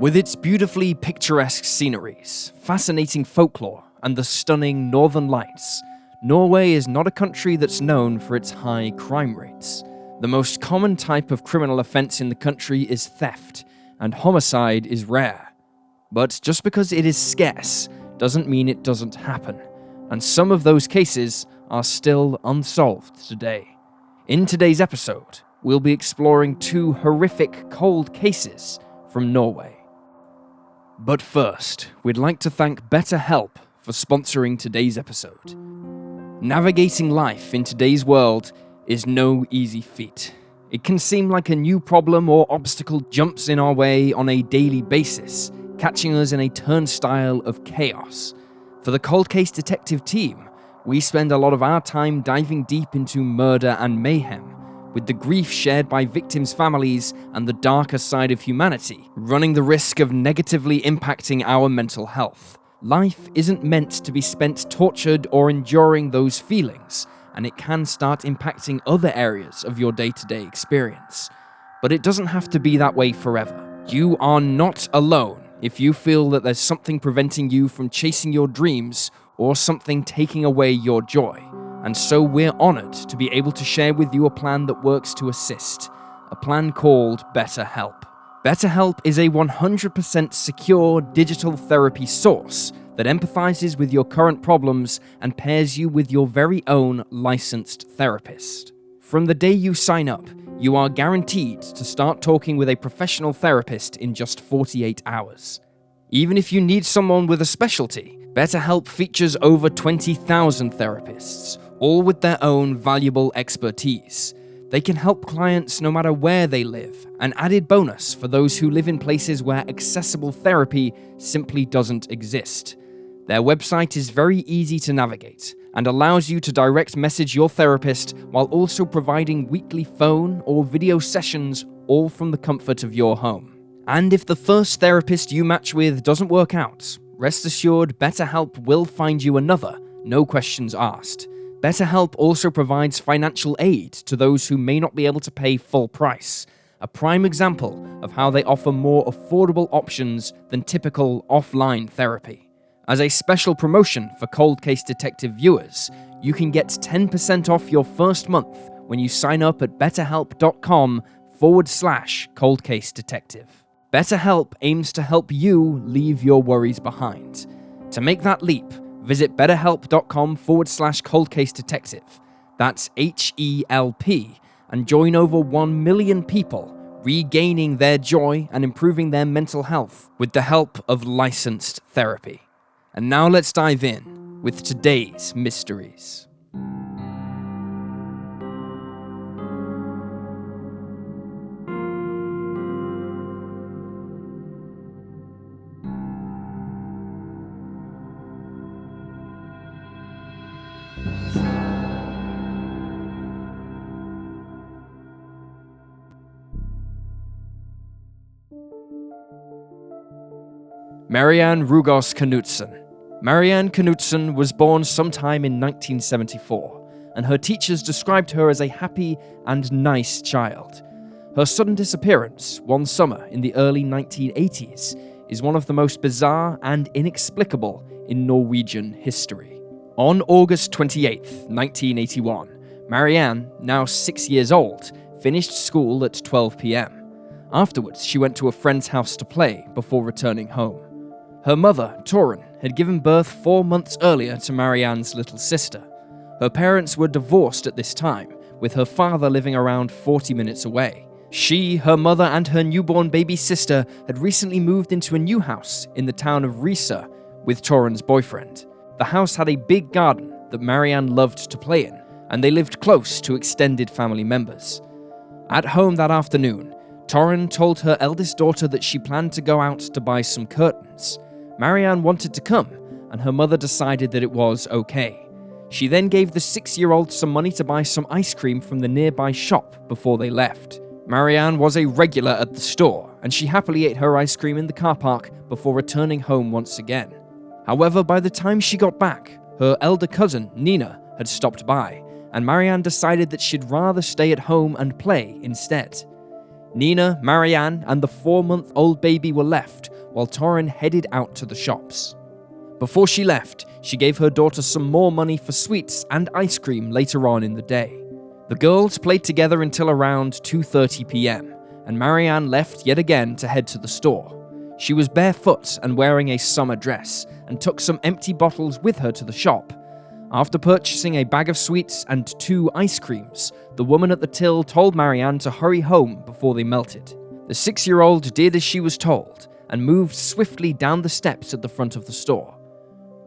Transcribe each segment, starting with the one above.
With its beautifully picturesque sceneries, fascinating folklore, and the stunning northern lights, Norway is not a country that's known for its high crime rates. The most common type of criminal offence in the country is theft, and homicide is rare. But just because it is scarce doesn't mean it doesn't happen, and some of those cases are still unsolved today. In today's episode, we'll be exploring 2 horrific cold cases from Norway. But first, we'd like to thank BetterHelp for sponsoring today's episode. Navigating life in today's world is no easy feat. It can seem like a new problem or obstacle jumps in our way on a daily basis, catching us in a turnstile of chaos. For the Cold Case Detective team, we spend a lot of our time diving deep into murder and mayhem, with the grief shared by victims' families and the darker side of humanity running the risk of negatively impacting our mental health. Life isn't meant to be spent tortured or enduring those feelings, and it can start impacting other areas of your day-to-day experience. But it doesn't have to be that way forever. You are not alone if you feel that there's something preventing you from chasing your dreams or something taking away your joy. And so we're honored to be able to share with you a plan that works to assist, a plan called BetterHelp. BetterHelp is a 100% secure digital therapy source that empathizes with your current problems and pairs you with your very own licensed therapist. From the day you sign up, you are guaranteed to start talking with a professional therapist in just 48 hours. Even if you need someone with a specialty, BetterHelp features over 20,000 therapists, all with their own valuable expertise. They can help clients no matter where they live, an added bonus for those who live in places where accessible therapy simply doesn't exist. Their website is very easy to navigate and allows you to direct message your therapist while also providing weekly phone or video sessions, all from the comfort of your home. And if the first therapist you match with doesn't work out, rest assured BetterHelp will find you another, no questions asked. BetterHelp also provides financial aid to those who may not be able to pay full price, a prime example of how they offer more affordable options than typical offline therapy. As a special promotion for Cold Case Detective viewers, you can get 10% off your first month when you sign up at betterhelp.com/Cold Case Detective. BetterHelp aims to help you leave your worries behind. To make that leap, visit betterhelp.com/Cold Case Detective. That's HELP, and join over 1 million people regaining their joy and improving their mental health with the help of licensed therapy. And now let's dive in with today's mysteries. Marianne Rugaas Knutsen. Marianne Knutsen was born sometime in 1974, and her teachers described her as a happy and nice child. Her sudden disappearance one summer in the early 1980s is one of the most bizarre and inexplicable in Norwegian history. On August 28, 1981, Marianne, now 6 years old, finished school at 12 p.m. Afterwards, she went to a friend's house to play before returning home. Her mother, Torunn, had given birth 4 months earlier to Marianne's little sister. Her parents were divorced at this time, with her father living around 40 minutes away. She, her mother, and her newborn baby sister had recently moved into a new house in the town of Rugaas with Torunn's boyfriend. The house had a big garden that Marianne loved to play in, and they lived close to extended family members. At home that afternoon, Torunn told her eldest daughter that she planned to go out to buy some curtains. Marianne wanted to come, and her mother decided that it was okay. She then gave the 6-year-old some money to buy some ice cream from the nearby shop before they left. Marianne was a regular at the store, and she happily ate her ice cream in the car park before returning home once again. However, by the time she got back, her elder cousin, Nina, had stopped by, and Marianne decided that she'd rather stay at home and play instead. Nina, Marianne, and the 4-month-old baby were left, while Torrin headed out to the shops. Before she left, she gave her daughter some more money for sweets and ice cream later on in the day. The girls played together until around 2:30 p.m, and Marianne left yet again to head to the store. She was barefoot and wearing a summer dress, and took some empty bottles with her to the shop. After purchasing a bag of sweets and 2 ice creams, the woman at the till told Marianne to hurry home before they melted. The 6-year-old did as she was told, and moved swiftly down the steps at the front of the store.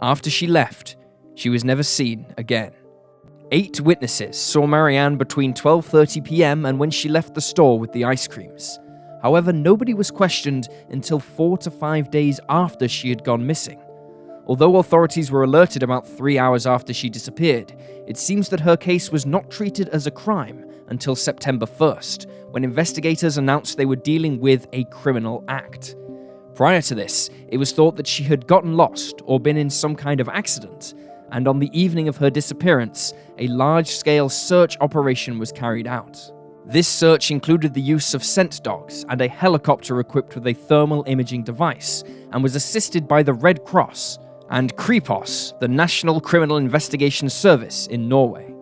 After she left, she was never seen again. 8 witnesses saw Marianne between 12:30 p.m. and when she left the store with the ice creams. However, nobody was questioned until 4 to 5 days after she had gone missing. Although authorities were alerted about 3 hours after she disappeared, it seems that her case was not treated as a crime until September 1st, when investigators announced they were dealing with a criminal act. Prior to this, it was thought that she had gotten lost or been in some kind of accident, and on the evening of her disappearance, a large-scale search operation was carried out. This search included the use of scent dogs and a helicopter equipped with a thermal imaging device, and was assisted by the Red Cross and Kripos, the National Criminal Investigation Service in Norway.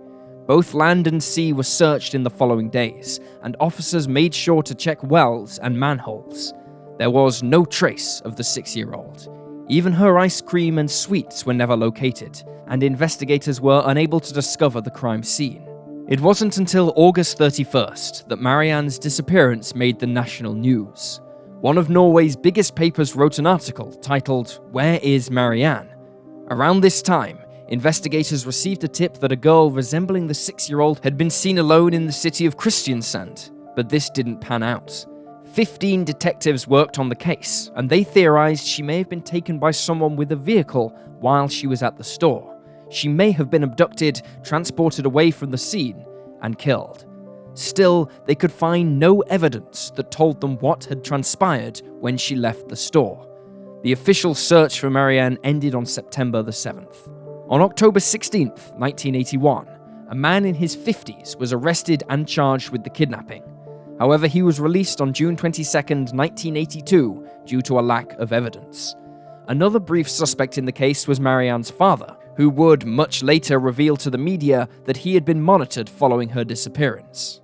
Both land and sea were searched in the following days, and officers made sure to check wells and manholes. There was no trace of the 6-year-old. Even her ice cream and sweets were never located, and investigators were unable to discover the crime scene. It wasn't until August 31st that Marianne's disappearance made the national news. One of Norway's biggest papers wrote an article titled, "Where is Marianne?" Around this time, investigators received a tip that a girl resembling the 6-year-old had been seen alone in the city of Kristiansand, but this didn't pan out. 15 detectives worked on the case, and they theorized she may have been taken by someone with a vehicle while she was at the store. She may have been abducted, transported away from the scene, and killed. Still, they could find no evidence that told them what had transpired when she left the store. The official search for Marianne ended on September the 7th. On October 16th, 1981, a man in his 50s was arrested and charged with the kidnapping. However, he was released on June 22nd, 1982, due to a lack of evidence. Another brief suspect in the case was Marianne's father, who would much later reveal to the media that he had been monitored following her disappearance.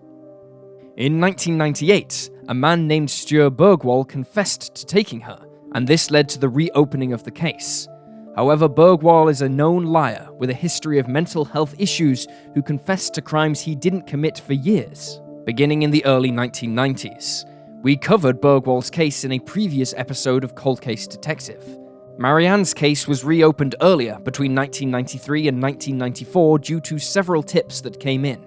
In 1998, a man named Sture Bergwall confessed to taking her, and this led to the reopening of the case. However, Bergwall is a known liar with a history of mental health issues who confessed to crimes he didn't commit for years. Beginning in the early 1990s, we covered Bergwall's case in a previous episode of Cold Case Detective. Marianne's case was reopened earlier, between 1993 and 1994, due to several tips that came in,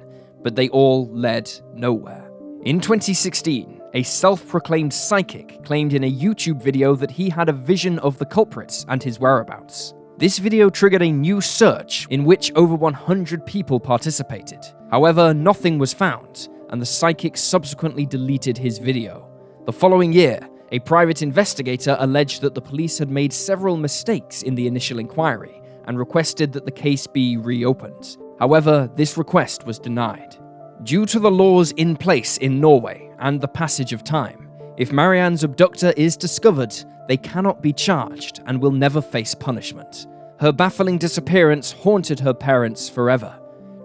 but they all led nowhere. In 2016, a self-proclaimed psychic claimed in a YouTube video that he had a vision of the culprit and his whereabouts. This video triggered a new search in which over 100 people participated. However, nothing was found, and the psychic subsequently deleted his video. The following year, a private investigator alleged that the police had made several mistakes in the initial inquiry and requested that the case be reopened. However, this request was denied. Due to the laws in place in Norway and the passage of time, if Marianne's abductor is discovered, they cannot be charged and will never face punishment. Her baffling disappearance haunted her parents forever.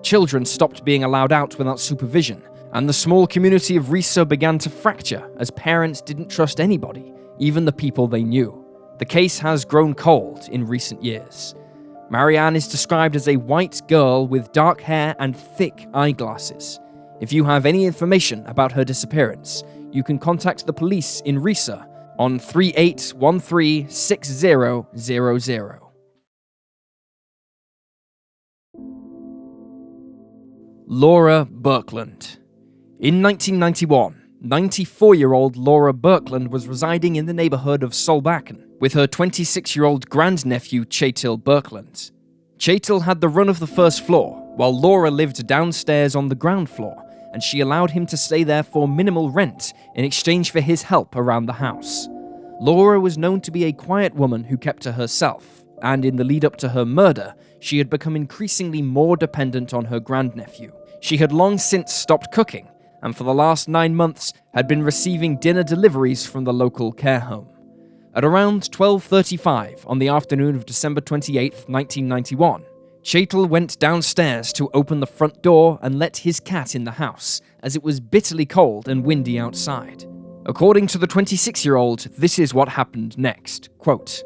Children stopped being allowed out without supervision, and the small community of Riise began to fracture as parents didn't trust anybody, even the people they knew. The case has grown cold in recent years. Marianne is described as a white girl with dark hair and thick eyeglasses. If you have any information about her disappearance, you can contact the police in Riise on 38136000. Laura Birkeland. In 1991, 94-year-old Laura Birkeland was residing in the neighborhood of Solbakken with her 26-year-old grandnephew Kjetil Birkeland. Kjetil had the run of the first floor, while Laura lived downstairs on the ground floor, and she allowed him to stay there for minimal rent in exchange for his help around the house. Laura was known to be a quiet woman who kept to herself, and in the lead-up to her murder, she had become increasingly more dependent on her grandnephew. She had long since stopped cooking, and for the last 9 months had been receiving dinner deliveries from the local care home. At around 12:35 on the afternoon of December 28, 1991, Chetel went downstairs to open the front door and let his cat in the house, as it was bitterly cold and windy outside. According to the 26-year-old, this is what happened next. Quote,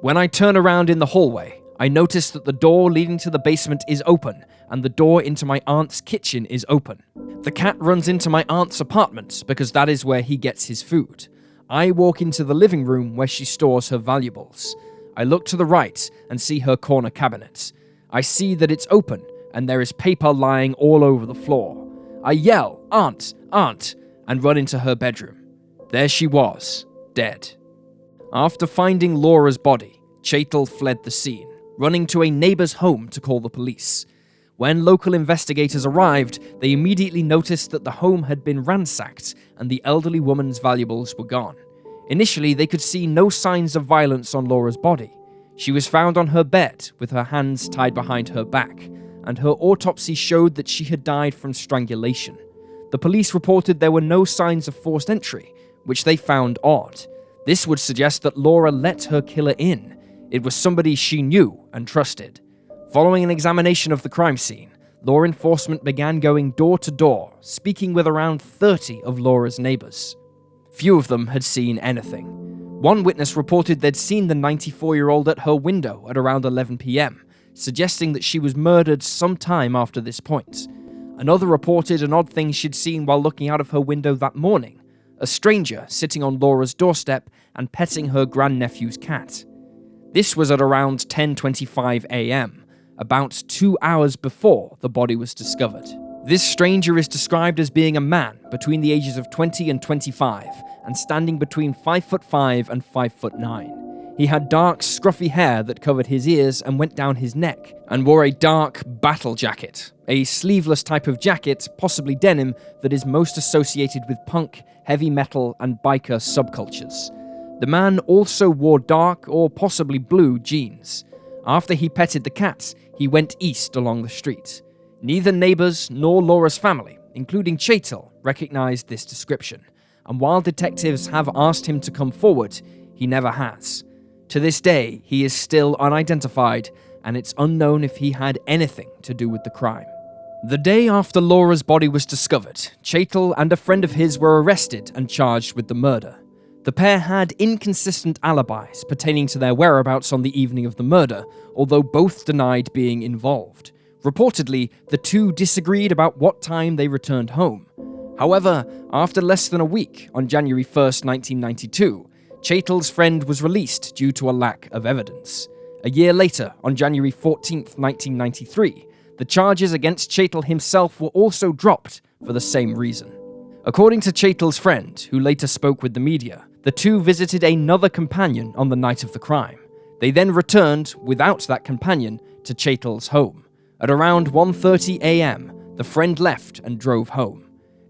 "When I turn around in the hallway, I notice that the door leading to the basement is open and the door into my aunt's kitchen is open. The cat runs into my aunt's apartment because that is where he gets his food. I walk into the living room where she stores her valuables. I look to the right and see her corner cabinet. I see that it's open and there is paper lying all over the floor. I yell, 'Aunt, Aunt,' and run into her bedroom. There she was, dead." After finding Laura's body, Chetel fled the scene, running to a neighbor's home to call the police. When local investigators arrived, they immediately noticed that the home had been ransacked and the elderly woman's valuables were gone. Initially, they could see no signs of violence on Laura's body. She was found on her bed with her hands tied behind her back, and her autopsy showed that she had died from strangulation. The police reported there were no signs of forced entry, which they found odd. This would suggest that Laura let her killer in. It was somebody she knew and trusted. Following an examination of the crime scene, law enforcement began going door to door, speaking with around 30 of Laura's neighbors. Few of them had seen anything. One witness reported they'd seen the 94-year-old at her window at around 11 p.m., suggesting that she was murdered sometime after this point. Another reported an odd thing she'd seen while looking out of her window that morning, a stranger sitting on Laura's doorstep and petting her grandnephew's cat. This was at around 10:25 a.m., about 2 hours before the body was discovered. This stranger is described as being a man between the ages of 20 and 25 and standing between 5'5" and 5'9". He had dark, scruffy hair that covered his ears and went down his neck, and wore a dark battle jacket, a sleeveless type of jacket, possibly denim, that is most associated with punk, heavy metal, and biker subcultures. The man also wore dark or possibly blue jeans. After he petted the cat, he went east along the street. Neither neighbors nor Laura's family, including Chetel, recognized this description, and while detectives have asked him to come forward, he never has. To this day, he is still unidentified, and it's unknown if he had anything to do with the crime. The day after Laura's body was discovered, Chetel and a friend of his were arrested and charged with the murder. The pair had inconsistent alibis pertaining to their whereabouts on the evening of the murder, although both denied being involved. Reportedly, the two disagreed about what time they returned home. However, after less than a week, on January 1st, 1992, Chetel's friend was released due to a lack of evidence. A year later, on January 14th, 1993, the charges against Chetel himself were also dropped for the same reason. According to Chetel's friend, who later spoke with the media, the two visited another companion on the night of the crime. They then returned, without that companion, to Chetel's home. At around 1:30 a.m., the friend left and drove home.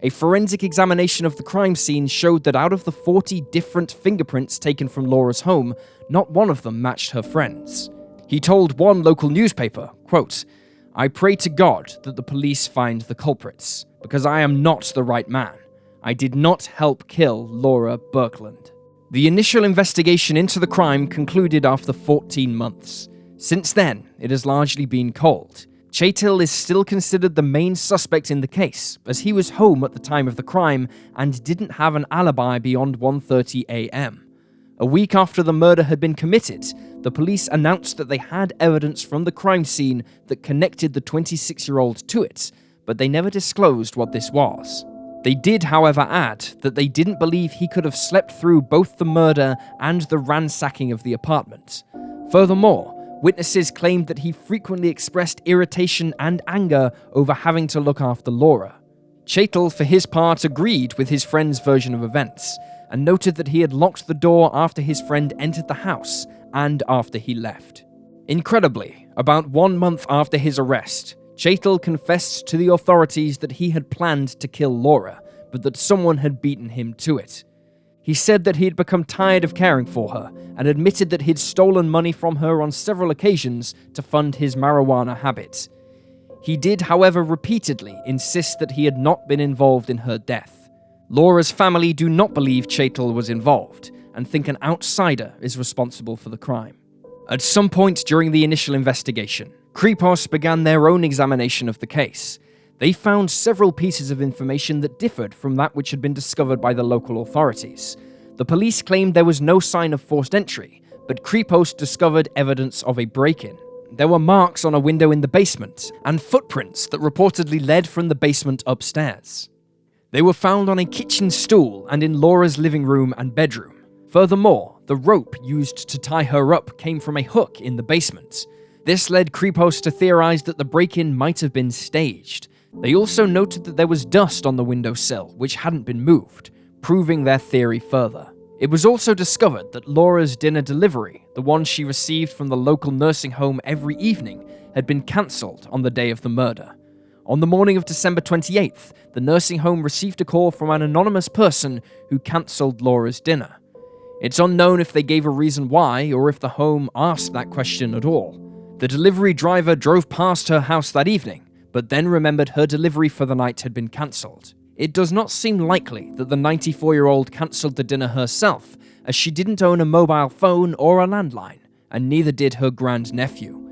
A forensic examination of the crime scene showed that out of the 40 different fingerprints taken from Laura's home, not one of them matched her friend's. He told one local newspaper, quote, "I pray to God that the police find the culprits, because I am not the right man. I did not help kill Laura Birkeland." The initial investigation into the crime concluded after 14 months. Since then, it has largely been cold. Chetel is still considered the main suspect in the case, as he was home at the time of the crime and didn't have an alibi beyond 1:30 a.m. A week after the murder had been committed, the police announced that they had evidence from the crime scene that connected the 26-year-old to it, but they never disclosed what this was. They did, however, add that they didn't believe he could have slept through both the murder and the ransacking of the apartment. Furthermore, witnesses claimed that he frequently expressed irritation and anger over having to look after Laura. Chetel, for his part, agreed with his friend's version of events, and noted that he had locked the door after his friend entered the house and after he left. Incredibly, about 1 month after his arrest, Chetel confessed to the authorities that he had planned to kill Laura, but that someone had beaten him to it. He said that he had become tired of caring for her, and admitted that he'd stolen money from her on several occasions to fund his marijuana habit. He did, however, repeatedly insist that he had not been involved in her death. Laura's family do not believe Chetel was involved, and think an outsider is responsible for the crime. At some point during the initial investigation, Kripos began their own examination of the case. They found several pieces of information that differed from that which had been discovered by the local authorities. The police claimed there was no sign of forced entry, but Kripos discovered evidence of a break-in. There were marks on a window in the basement, and footprints that reportedly led from the basement upstairs. They were found on a kitchen stool and in Laura's living room and bedroom. Furthermore, the rope used to tie her up came from a hook in the basement. This led Kripos to theorize that the break-in might have been staged. They also noted that there was dust on the windowsill, which hadn't been moved, proving their theory further. It was also discovered that Laura's dinner delivery, the one she received from the local nursing home every evening, had been cancelled on the day of the murder. On the morning of December 28th, the nursing home received a call from an anonymous person who cancelled Laura's dinner. It's unknown if they gave a reason why or if the home asked that question at all. The delivery driver drove past her house that evening, but then remembered her delivery for the night had been cancelled. It does not seem likely that the 94-year-old cancelled the dinner herself, as she didn't own a mobile phone or a landline, and neither did her grandnephew.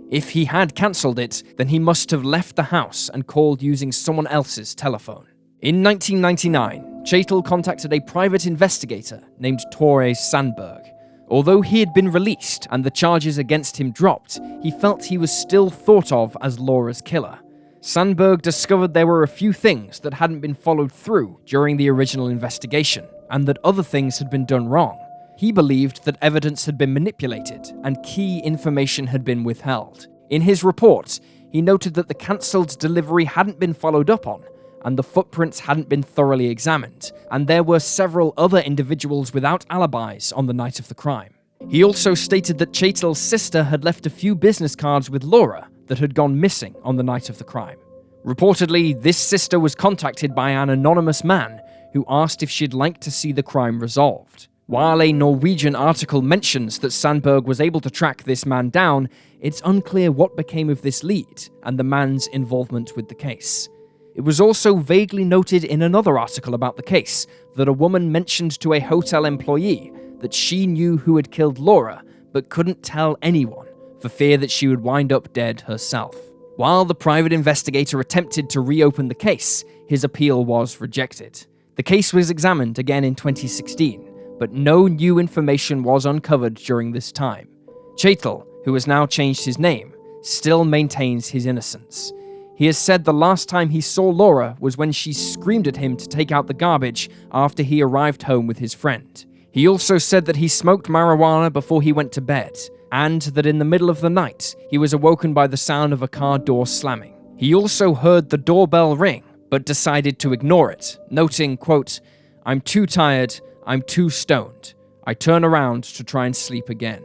If he had cancelled it, then he must have left the house and called using someone else's telephone. In 1999, Chaitel contacted a private investigator named Tore Sandberg. Although he had been released and the charges against him dropped, he felt he was still thought of as Laura's killer. Sandberg discovered there were a few things that hadn't been followed through during the original investigation, and that other things had been done wrong. He believed that evidence had been manipulated and key information had been withheld. In his report, he noted that the cancelled delivery hadn't been followed up on, and the footprints hadn't been thoroughly examined, and there were several other individuals without alibis on the night of the crime. He also stated that Chaitel's sister had left a few business cards with Laura that had gone missing on the night of the crime. Reportedly, this sister was contacted by an anonymous man who asked if she'd like to see the crime resolved. While a Norwegian article mentions that Sandberg was able to track this man down, it's unclear what became of this lead and the man's involvement with the case. It was also vaguely noted in another article about the case that a woman mentioned to a hotel employee that she knew who had killed Laura, but couldn't tell anyone for fear that she would wind up dead herself. While the private investigator attempted to reopen the case, his appeal was rejected. The case was examined again in 2016, but no new information was uncovered during this time. Chaitel, who has now changed his name, still maintains his innocence. He has said the last time he saw Laura was when she screamed at him to take out the garbage after he arrived home with his friend. He also said that he smoked marijuana before he went to bed, and that in the middle of the night, he was awoken by the sound of a car door slamming. He also heard the doorbell ring, but decided to ignore it, noting, quote, "I'm too tired, I'm too stoned. I turn around to try and sleep again."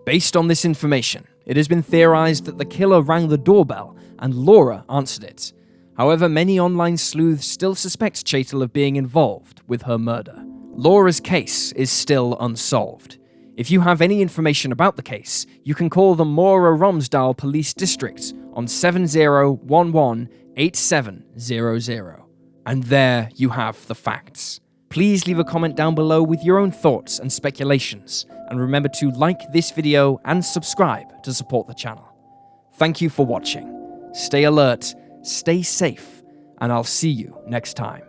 Based on this information, it has been theorized that the killer rang the doorbell and Laura answered it. However, many online sleuths still suspect Chaitel of being involved with her murder. Laura's case is still unsolved. If you have any information about the case, you can call the Møre og Romsdal Police District on 7011-8700. And there you have the facts. Please leave a comment down below with your own thoughts and speculations, and remember to like this video and subscribe to support the channel. Thank you for watching. Stay alert, stay safe, and I'll see you next time.